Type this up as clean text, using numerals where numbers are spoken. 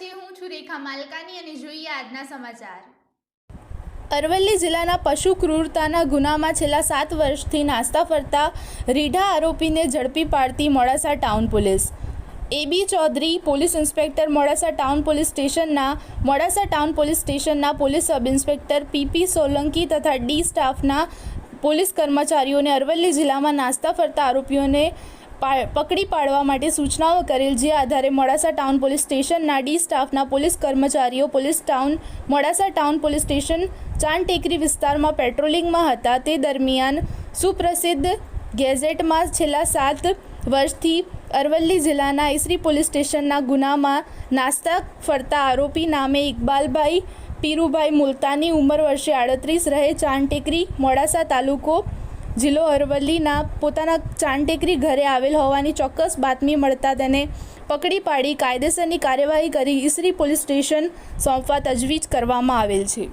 છે। હું છું રેખા માલકાની અને જોઈએ આજના સમાચાર। અરવલ્લી જિલ્લાના પશુ ક્રૂરતાના ગુનામાં છેલ્લા 7 વર્ષથી નાસ્તા ફરતા રીઢા આરોપીને ઝડપી પાડતી Modasa town police. A B Chaudhary police inspector Modasa town police સ્ટેશનના police sub inspector P P Solanki તથા ડી સ્ટાફના પોલીસ કર્મચારીઓને અરવલ્લી જિલ્લામાં નાસ્તા ફરતા આરોપીઓને પકડી પાડવા માટે સૂચનાઓ કરેલ, જે આધારે મોડાસા ટાઉન પોલીસ સ્ટેશનના ડી સ્ટાફના પોલીસ કર્મચારીઓ મોડાસા ટાઉન પોલીસ સ્ટેશન ચાંદટેકરી વિસ્તારમાં પેટ્રોલિંગમાં હતા। તે દરમિયાન સુપ્રસિદ્ધ ગેઝેટમાં છેલ્લા 7 વર્ષથી અરવલ્લી જિલ્લાના ઈસરી પોલીસ સ્ટેશનના ગુનામાં નાસ્તા ફરતા આરોપી નામે ઇકબાલભાઈ પીરુભાઈ મુલતાની, ઉંમર વર્ષે 38, રહે ચાંદટેકરી, મોડાસા તાલુકો, જિલ્લો અરવલ્લીના પોતાના ચાંદટેકરી ઘરે આવેલ હોવાની ચોક્કસ બાતમી મળતા તેને પકડી પાડી કાયદેસરની કાર્યવાહી કરી ઈસરી પોલીસ સ્ટેશન સોંપવા તજવીજ કરવામાં આવેલ છે।